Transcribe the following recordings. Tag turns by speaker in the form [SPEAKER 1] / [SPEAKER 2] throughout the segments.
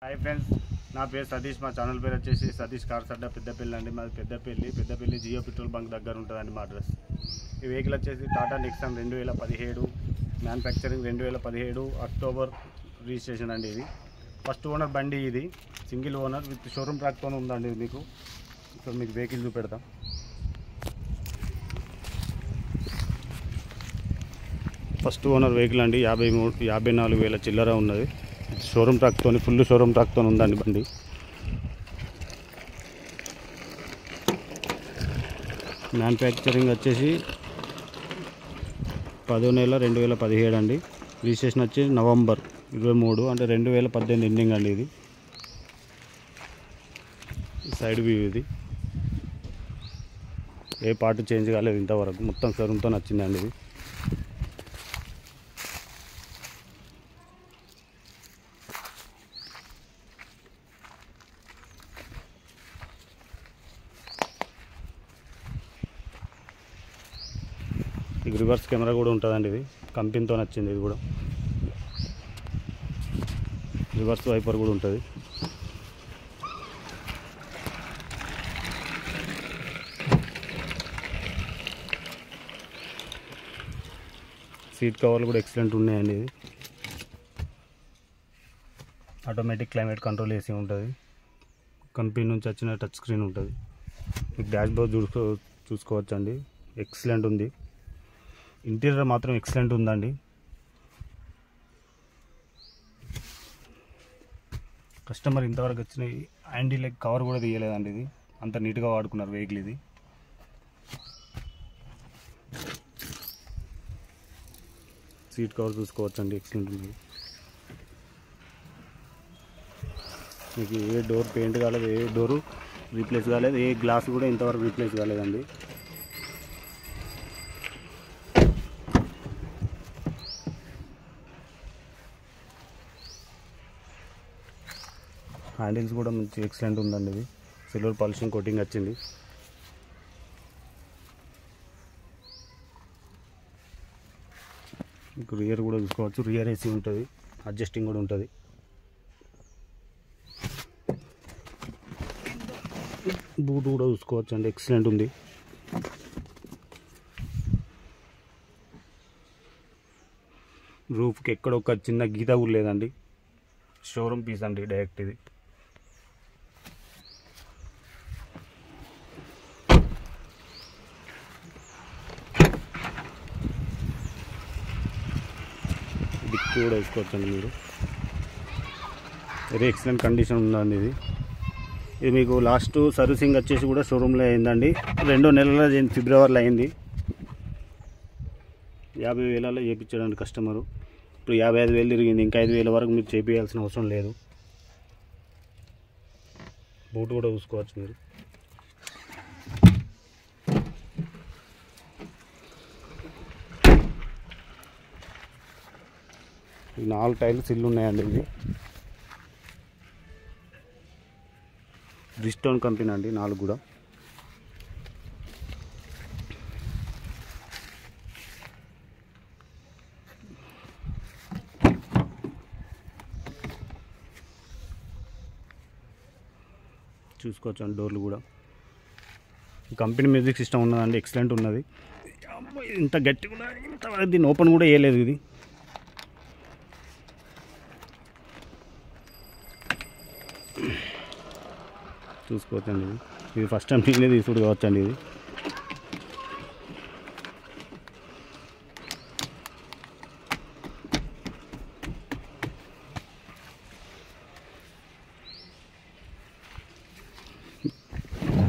[SPEAKER 1] Hi friends, నా పేరు సతీష్. మా ఛానల్ పేరు వచ్చేసి సతీష్ కార్స్ అడ్డా పెద్దపల్లి అండి. మాది పెద్దపల్లి జియో పెట్రోల్ బంక్ దగ్గర ఉంటుందండి మా అడ్రస్. ఈ వెహికల్ వచ్చేసి Tata Nexon 2017 manufacturing 2017 October registration అండి. ఇది ఫస్ట్ ఓనర్ బండి. ఇది సింగిల్ ఓనర్ విత్ షోరూమ్ ట్రాక్తో ఉందండి. మీకు ఇక్కడ మీకు వెహికల్ చూపెడతాం. ఫస్ట్ ఓనర్ వెహికల్ అండి. 54,000 చిల్లర ఉన్నది. షోరూమ్ ట్రాక్తో, ఫుల్ షోరూమ్ ట్రాక్తో ఉందండి బండి. మ్యానుఫ్యాక్చరింగ్ వచ్చేసి 10వ నెల 2017 అండి. రిజిస్ట్రేషన్ వచ్చి నవంబర్ 23 అంటే 2018 ఎండింగ్ అండి. ఇది సైడ్ వ్యూ. ఇది ఏ పార్ట్ చేంజ్ కాలేదు ఇంతవరకు, మొత్తం షోరూమ్తో నచ్చిందండి. ఇది ఇది రివర్స్ కెమెరా కూడా ఉంటుందండి. ఇది కంపెనీతో నచ్చింది. ఇది కూడా రివర్స్ వైపర్ కూడా ఉంటుంది. సీట్ కవర్లు కూడా ఎక్సలెంట్ ఉన్నాయండి. ఇది ఆటోమేటిక్ క్లైమేట్ కంట్రోల్ ఏసీ ఉంటుంది. కంపెనీ నుంచి వచ్చిన టచ్ స్క్రీన్ ఉంటుంది. మీకు డాష్ బోర్డ్ చూసుకోవచ్చండి. ఎక్సలెంట్ ఉంది. ఇంటీరియర్ మాత్రం ఎక్సలెంట్ ఉందండి. కస్టమర్ ఇంతవరకు వచ్చిన హ్యాండిల్ లెగ్ కవర్ కూడా తీయలేదండి. ఇది అంత నీట్గా వాడుకున్నారు వెహికల్. ఇది సీట్ కవర్ చూసుకోవచ్చండి, ఎక్సలెంట్ ఉంది. మీకు ఏ డోర్ పెయింట్ కాలేదు, ఏ డోరు రీప్లేస్ కాలేదు, ఏ గ్లాస్ కూడా ఇంతవరకు రీప్లేస్ కాలేదండి. హ్యాండిల్స్ కూడా మంచి ఎక్సలెంట్ ఉందండి. ఇది సిల్వర్ పాలిషింగ్ కోటింగ్ వచ్చింది. మీకు రియర్ కూడా చూసుకోవచ్చు. రియర్ ఏసీ ఉంటుంది, అడ్జస్టింగ్ కూడా ఉంటుంది. బూట్ కూడా చూసుకోవచ్చు అండి, ఎక్సలెంట్ ఉంది. రూఫ్కి ఎక్కడ ఒక చిన్న గీత కూడా లేదండి. షోరూమ్ పీస్ అండి డైరెక్ట్. ఇది డిక్కీ కూడా వేసుకోవచ్చండి మీరు. వెరీ ఎక్సలెంట్ కండిషన్ ఉందండి. ఇది మీకు లాస్ట్ సర్వీసింగ్ వచ్చేసి కూడా షోరూంలో అయిందండి. 2 నెలల ఫిబ్రవరిలో అయింది. 50,000 చేయించాడండి కస్టమరు. ఇప్పుడు 55,000 తిరిగింది. ఇంకా 5,000 వరకు మీరు చేయించాల్సిన అవసరం లేదు. బూట్ కూడా చూసుకోవచ్చు మీరు. ఈ 4 టైర్లు సిల్లు ఉన్నాయండి. ఇది బ్రిస్టోన్ కంపెనీ అండి. 4 కూడా చూసుకోవచ్చు అండి. డోర్లు కూడా కంపెనీ మ్యూజిక్ సిస్టమ్ ఉన్నదండి, ఎక్సలెంట్ ఉన్నది. ఇంత గట్టి కూడా, ఇంతవరకు దీన్ని ఓపెన్ కూడా వేయలేదు. ఇది చూసుకోవచ్చండి. ఇది ఫస్ట్ టైం నేనే తీసుడు కావచ్చండి. ఇది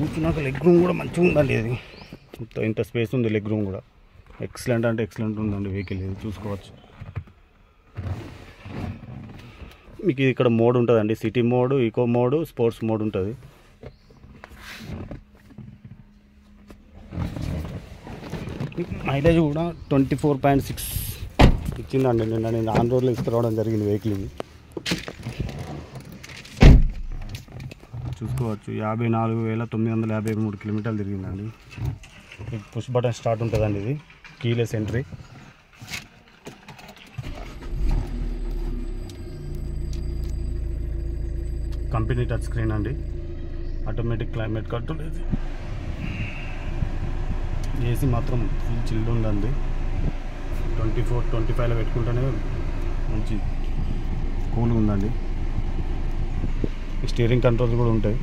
[SPEAKER 1] కూర్చున్నాక లెగ్ రూమ్ కూడా మంచిగా ఉందండి. ఇది మొత్తం ఇంత స్పేస్ ఉంది. లెగ్ రూమ్ కూడా ఎక్సలెంట్ అంటే ఎక్సలెంట్ ఉందండి వెహికల్. ఇది చూసుకోవచ్చు. మీకు ఇక్కడ మోడ్ ఉంటుందండి. City mode, eco mode, sports mode ఉంటుంది. మైలేజ్ కూడా 24.6 ఇచ్చిందండి. నేను ఆన్ రోడ్లో తీసుకురావడం జరిగింది వెహికల్. ఇది చూసుకోవచ్చు. 54,953 కిలోమీటర్లు తిరిగిందండి. పుష్ బటన్ స్టార్ట్ ఉంటుందండి. ఇది keyless entry. Company touch screen అండి, ఆటోమేటిక్ క్లైమేట్ కంట్రోల్. ఇది ఏసీ మాత్రం ఫుల్ చిల్డ్ ఉందండి. 24-25లో పెట్టుకుంటేనే మంచి కూల్గా ఉందండి. స్టీరింగ్ కంట్రోల్స్ కూడా ఉంటాయి.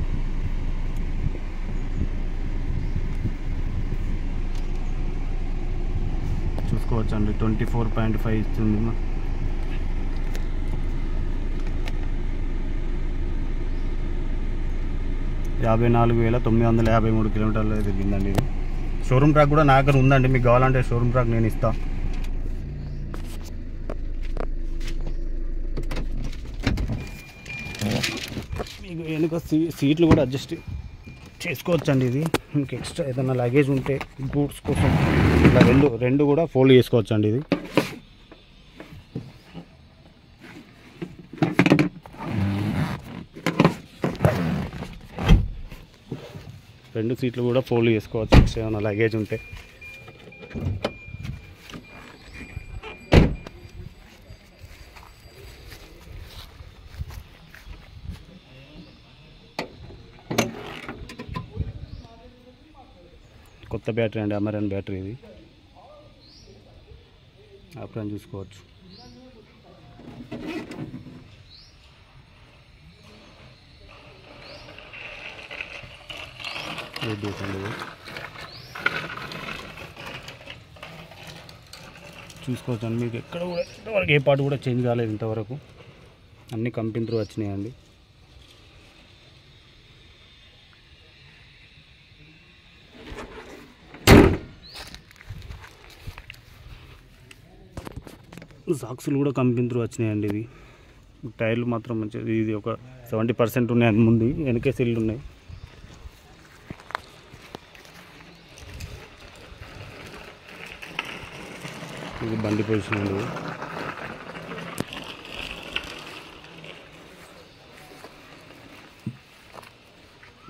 [SPEAKER 1] చూసుకోవచ్చండి 24.5 ఇస్తుంది. 54,953 కిలోమీటర్లు తిరిగిందండి. ఇది షోరూమ్ ట్రాక్ కూడా నా దగ్గర ఉందండి, మీకు కావాలంటే షోరూమ్ ట్రాక్ నేను ఇస్తా. మీకు వెనుక సీట్లు కూడా అడ్జస్ట్ చేసుకోవచ్చండి. ఇది మీకు ఎక్స్ట్రా ఏదైనా లగేజ్ ఉంటే గూడ్స్ కోసం ఇలా రెండు కూడా ఫోల్డ్ చేసుకోవచ్చండి. ఇది రెండు సీట్లు కూడా ఫోల్డ్ చేసుకోవచ్చు ఎక్స్ట్రా ఏమైనా లగేజ్ ఉంటే. కొత్త బ్యాటరీ అండి, అమెరాన్ బ్యాటరీ. ఇది అప్పుడు చూసుకోవచ్చు. చూసుకోవచ్చండి. మీకు ఎక్కడ కూడా ఇంతవరకు ఏ పార్ట్ కూడా చేంజ్ కాలేదు. ఇంతవరకు అన్ని కంపెనీ త్రూ వచ్చినాయండి. సాక్సులు కూడా కంపెనీ త్రూ వచ్చినాయండి. ఇవి టైర్లు మాత్రం మంచిది. ఇది ఒక 70% ఉన్నాయి ముందు, వెనకే సిల్లు ఉన్నాయి. ఇది బండి పొజిషన్ అండి.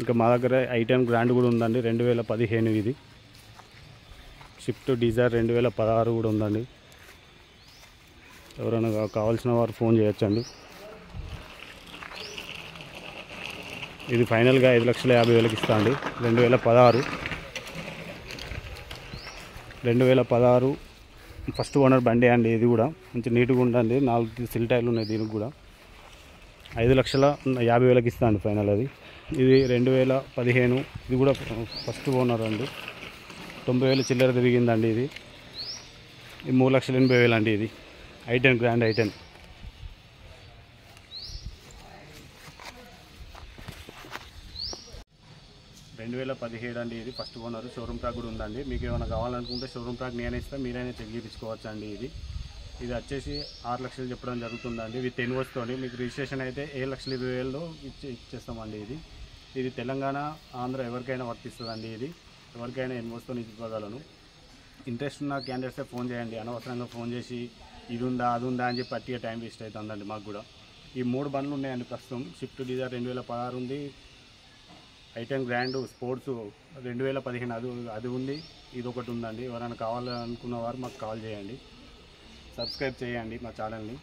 [SPEAKER 1] ఇంకా మా దగ్గర i10 గ్రాండ్ కూడా ఉందండి, 2015. ఇది షిఫ్ట్ డిజైర్ 2016 కూడా ఉందండి. ఎవరైనా కావాల్సిన వారు ఫోన్ చేయొచ్చండి. ఇది ఫైనల్గా 5,50,000 ఇస్తా అండి. 2016 ఫస్ట్ ఓనర్ బండి అండి. ఇది కూడా మంచి నీట్గా ఉండండి. 4 సిల్ టైర్లు ఉన్నాయి దీనికి కూడా. 5,50,000 ఇస్తా అండి ఫైనల్. అది ఇది 2015. ఇది కూడా ఫస్ట్ ఓనర్ అండి. 90,000 చిల్లర తిరిగిందండి. ఇది 3,80,000 అండి. ఇది i10 గ్రాండ్ i10. 2017 అండి. ఇది ఫస్ట్ ఓనర్. షోరూమ్ ట్రాక్ కూడా ఉందండి. మీకు ఏమైనా కావాలనుకుంటే షోరూమ్ ట్రాక్ నేనే ఇస్తాను, మీరైనా చెక్ చేయించుకోవచ్చు అండి. ఇది వచ్చేసి 6 లక్షలు చెప్పడం జరుగుతుందండి. విత్ ఇన్వాయిస్తో మీకు రిజిస్ట్రేషన్ అయితే 7,20,000లో ఇచ్చేస్తామండి. ఇది తెలంగాణ, ఆంధ్ర ఎవరికైనా వర్తిస్తుందండి. ఇది ఎవరికైనా ఇన్వాయిస్తో ఇవ్వగలను. ఇంట్రెస్ట్ ఉన్న క్యాండిడేట్సే ఫోన్ చేయండి. అనవసరంగా ఫోన్ చేసి ఇది ఉందా అది ఉందా అని చెప్పి పట్టిగా టైం వేస్ట్ అవుతుందండి మాకు కూడా. ఈ 3 బండ్లు ఉన్నాయండి ప్రస్తుతం. షిఫ్ట్ డిజైర్ 2016 ఉంది, i10 గ్రాండ్ స్పోర్ట్స్ 2015 అది ఉంది, ఇది ఒకటి ఉందండి. ఎవరైనా కావాలనుకున్న వారు మాకు కాల్ చేయండి, సబ్స్క్రైబ్ చేయండి మా ఛానల్ని.